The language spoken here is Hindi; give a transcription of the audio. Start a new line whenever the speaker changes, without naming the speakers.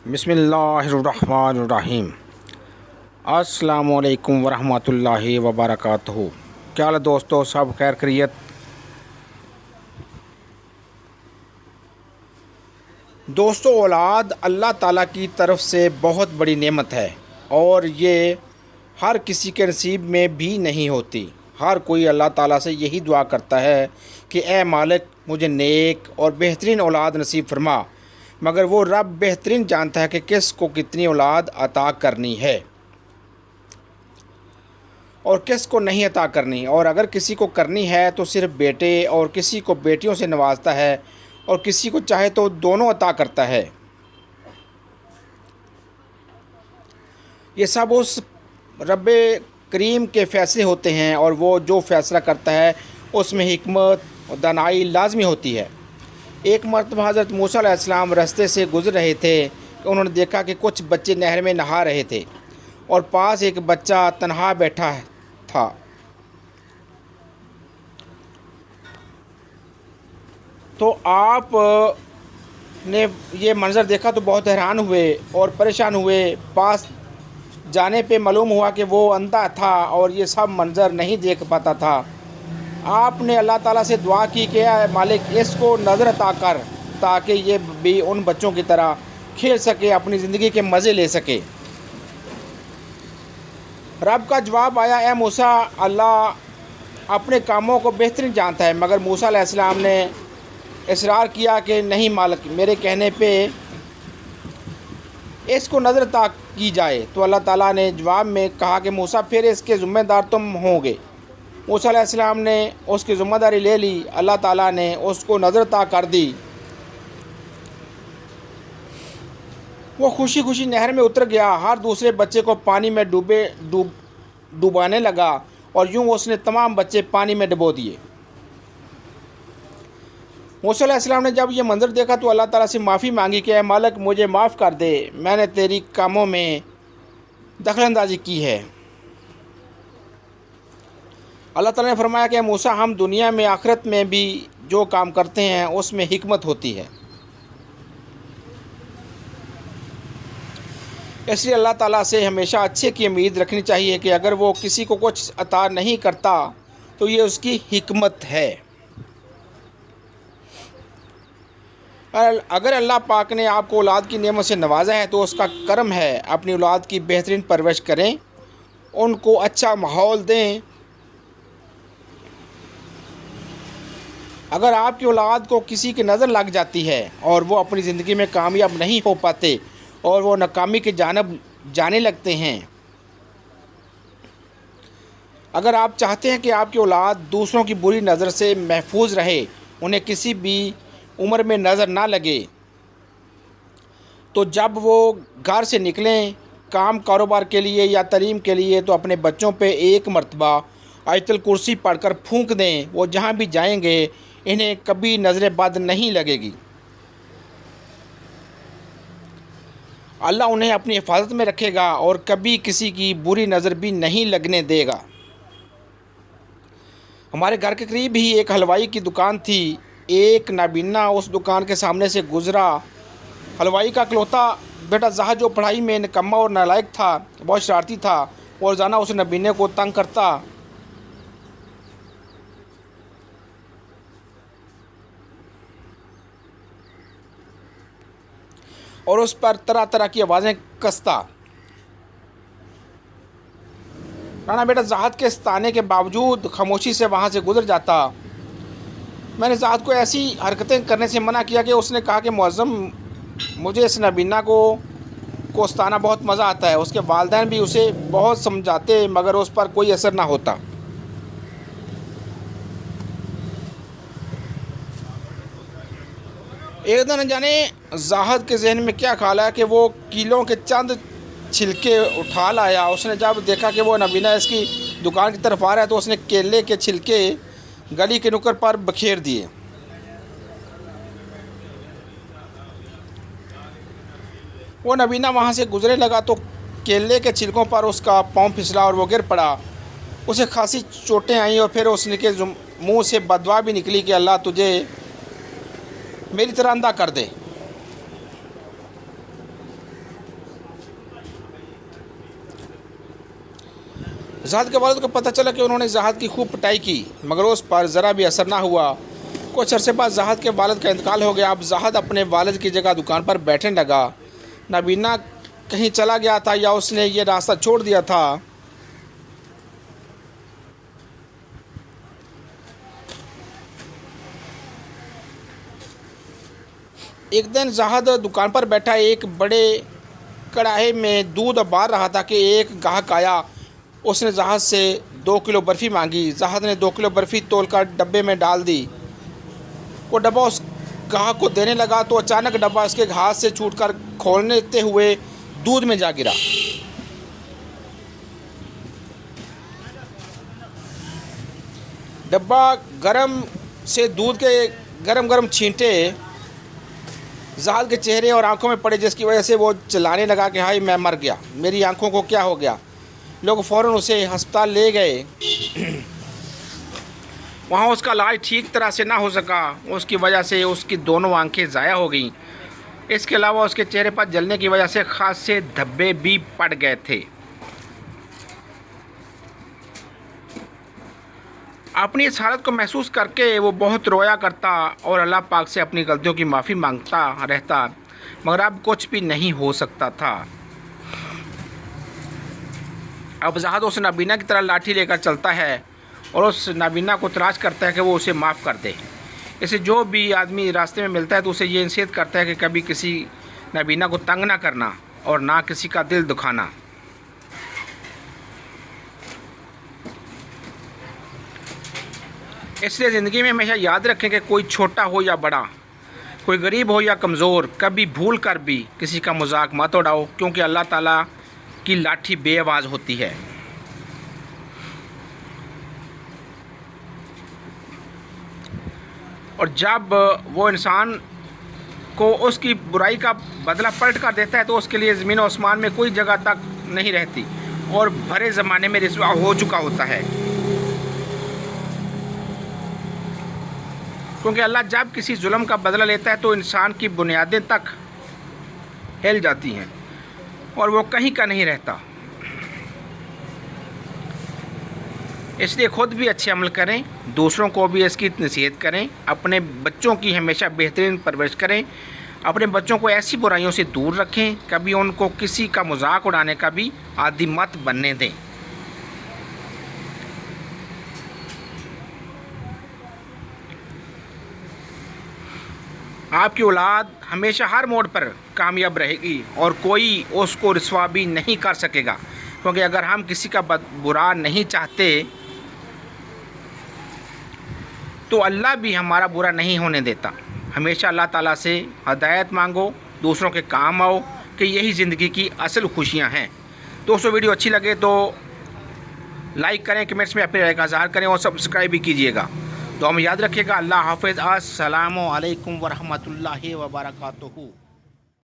बिस्मिल्लाहिर्रहमानिर्रहीम। अस्सलामुअलैकुम वरहमतुल्लाहि वबरकातुहू। क्या हाल है दोस्तों, सब खैर खैरियत। दोस्तों, औलाद अल्लाह ताला की तरफ से बहुत बड़ी नेमत है और ये हर किसी के नसीब में भी नहीं होती। हर कोई अल्लाह ताला से यही दुआ करता है कि ए मालिक, मुझे नेक और बेहतरीन औलाद नसीब फरमा, मगर वो रब बेहतरीन जानता है कि किस को कितनी औलाद अता करनी है और किस को नहीं अता करनी। और अगर किसी को करनी है तो सिर्फ बेटे, और किसी को बेटियों से नवाजता है, और किसी को चाहे तो दोनों अता करता है। ये सब उस रब्बे करीम के फ़ैसले होते हैं और वो जो फ़ैसला करता है उसमें हिकमत और दानाई लाजमी होती है। एक मरतबा हज़रत मूसा अलैहिस्सलाम रास्ते से गुज़र रहे थे कि उन्होंने देखा कि कुछ बच्चे नहर में नहा रहे थे और पास एक बच्चा तन्हा बैठा था। तो आप ने ये मंज़र देखा तो बहुत हैरान हुए और परेशान हुए। पास जाने पे मालूम हुआ कि वो अंधा था और ये सब मंज़र नहीं देख पाता था। आपने अल्लाह ताला से दुआ की कि मालिक, इसको नज़र अता कर ताकि ये भी उन बच्चों की तरह खेल सके, अपनी ज़िंदगी के मज़े ले सके। रब का जवाब आया, ए मूसा, अल्लाह अपने कामों को बेहतरीन जानता है। मगर मूसा अलैहिस्सलाम ने इसरार किया कि नहीं मालिक, मेरे कहने पे इसको नज़र अता की जाए। तो अल्लाह ताला ने जवाब में कहा कि मूसा, फिर इसके ज़िम्मेदार तुम होंगे। मूसा अलैहिस्सलाम ने उसकी ज़िम्मेदारी ले ली। अल्लाह ताला ने उसको नज़र अता कर दी। वो खुशी खुशी नहर में उतर गया, हर दूसरे बच्चे को पानी में डुबाने लगा और यूँ उसने तमाम बच्चे पानी में डुबो दिए। मूसा अलैहिस्सलाम ने जब ये मंज़र देखा तो अल्लाह ताला से माफ़ी मांगी कि ऐ मालिक, मुझे माफ़ कर दे, मैंने तेरी कामों में दखलंदाजी की है। अल्लाह ताला ने फरमाया कि मूसा, हम दुनिया में आखिरत में भी जो काम करते हैं उसमें हिकमत होती है। इसलिए अल्लाह ताला से हमेशा अच्छे की उम्मीद रखनी चाहिए कि अगर वो किसी को कुछ अता नहीं करता तो ये उसकी हिकमत है। अगर अल्लाह पाक ने आपको औलाद की नेमत से नवाजा है तो उसका करम है। अपनी औलाद की बेहतरीन परवरिश करें, उनको अच्छा माहौल दें। अगर आपकी औलाद को किसी की नज़र लग जाती है और वो अपनी ज़िंदगी में कामयाब नहीं हो पाते और वो नाकामी की जानब जाने लगते हैं, अगर आप चाहते हैं कि आपकी औलाद दूसरों की बुरी नज़र से महफूज रहे, उन्हें किसी भी उम्र में नज़र ना लगे, तो जब वो घर से निकलें काम कारोबार के लिए या तालीम के लिए तो अपने बच्चों पे एक मरतबा आयतुल कुर्सी पढ़कर फूंक दें। वो जहाँ भी जाएंगे इन्हें कभी नज़र बद नहीं लगेगी। अल्लाह उन्हें अपनी हिफाजत में रखेगा और कभी किसी की बुरी नज़र भी नहीं लगने देगा। हमारे घर के करीब ही एक हलवाई की दुकान थी। एक नाबीना उस दुकान के सामने से गुज़रा। हलवाई का इकलौता बेटा जहाज, जो पढ़ाई में निकम्मा और नालायक था, बहुत शरारती था और रोज़ाना उस नबीने को तंग करता। और उस पर तरह तरह की आवाज़ें कसता। राना बेटा जहाज के ताने के बावजूद खामोशी से वहाँ से गुजर जाता। मैंने जहाज को ऐसी हरकतें करने से मना किया कि उसने कहा कि मुअज़्ज़म, मुझे इस नबीना को कोस्ताना बहुत मज़ा आता है। उसके वालिदैन भी उसे बहुत समझाते मगर उस पर कोई असर ना होता। एक दिन न जाने जाहद के जहन में क्या ख्याल आया कि वो कीलों के चंद छिलके उठा लाया। उसने जब देखा कि वो नबीना इसकी दुकान की तरफ आ रहा है तो उसने केले के छिलके गली के नुक्कड़ पर बखेर दिए। वो नबीना वहाँ से गुजरने लगा तो केले के छिलकों पर उसका पाँव फिसला और वो गिर पड़ा। उसे खासी चोटें आईं और फिर उसने के मुंह से बदवा भी निकली कि अल्लाह तुझे मेरी तरह अंधा कर दे। जहाद के वालिद को पता चला कि उन्होंने जहाद की खूब पिटाई की, मगर उस पर ज़रा भी असर ना हुआ। कुछ अरसे बाद जहाद के वालिद का इंतकाल हो गया। अब जहाद अपने वालिद की जगह दुकान पर बैठने लगा। नबीना कहीं चला गया था या उसने ये रास्ता छोड़ दिया था। एक दिन जहाद दुकान पर बैठा एक बड़े कढ़ाई में दूध उबाल रहा था कि एक गाहक आया। उसने जहाद से 2 किलो बर्फ़ी मांगी। जहाद ने 2 किलो बर्फ़ी तोलकर डब्बे में डाल दी। वो डब्बा उस गाहक को देने लगा तो अचानक डब्बा उसके हाथ से छूटकर खोलते हुए दूध में जा गिरा। डब्बा गरम से दूध के गरम छींटे जहाद के चेहरे और आंखों में पड़े, जिसकी वजह से वो चिल्लाने लगा कि हाय मैं मर गया, मेरी आंखों को क्या हो गया। लोग फ़ौरन उसे अस्पताल ले गए। वहाँ उसका इलाज ठीक तरह से ना हो सका। उसकी वजह से उसकी दोनों आंखें ज़ाया हो गईं। इसके अलावा उसके चेहरे पर जलने की वजह से खासे धब्बे भी पड़ गए थे। अपनी इस हालत को महसूस करके वो बहुत रोया करता और अल्लाह पाक से अपनी गलतियों की माफ़ी मांगता रहता, मगर अब कुछ भी नहीं हो सकता था। अब जहाद उस नाबीना की तरह लाठी लेकर चलता है और उस नाबीना को तलाश करता है कि वो उसे माफ़ कर दे। इसे जो भी आदमी रास्ते में मिलता है तो उसे ये नसीहत करता है कि कभी किसी नाबीना को तंग ना करना और ना किसी का दिल दुखाना। इसलिए ज़िंदगी में हमेशा याद रखें कि कोई छोटा हो या बड़ा, कोई गरीब हो या कमज़ोर, कभी भूल कर भी किसी का मजाक मत उड़ाओ, क्योंकि अल्लाह ताला की लाठी बेआवाज़ होती है। और जब वो इंसान को उसकी बुराई का बदला पलट कर देता है तो उसके लिए ज़मीन और आसमान में कोई जगह तक नहीं रहती और भरे ज़माने में रिस्वा हो चुका होता है। क्योंकि अल्लाह जब किसी जुल्म का बदला लेता है तो इंसान की बुनियादें तक हिल जाती हैं और वो कहीं का नहीं रहता। इसलिए ख़ुद भी अच्छे अमल करें, दूसरों को भी इसकी नसीहत करें, अपने बच्चों की हमेशा बेहतरीन परवरिश करें, अपने बच्चों को ऐसी बुराइयों से दूर रखें, कभी उनको किसी का मजाक उड़ाने का भी आदी मत बनने दें। आपकी औलाद हमेशा हर मोड़ पर कामयाब रहेगी और कोई उसको रुसवा भी नहीं कर सकेगा, क्योंकि अगर हम किसी का बुरा नहीं चाहते तो अल्लाह भी हमारा बुरा नहीं होने देता। हमेशा अल्लाह ताला से हदायत मांगो, दूसरों के काम आओ, कि यही ज़िंदगी की असल खुशियाँ हैं। दोस्तों वीडियो अच्छी लगे तो लाइक करें, कमेंट्स में अपनी राय का इज़हार करें और सब्सक्राइब भी कीजिएगा। तो हम याद रखिएगा। अल्लाह हाफ़िज़। अस्सलामु अलैकुम वरहमतुल्लाहि वबरकातुहू।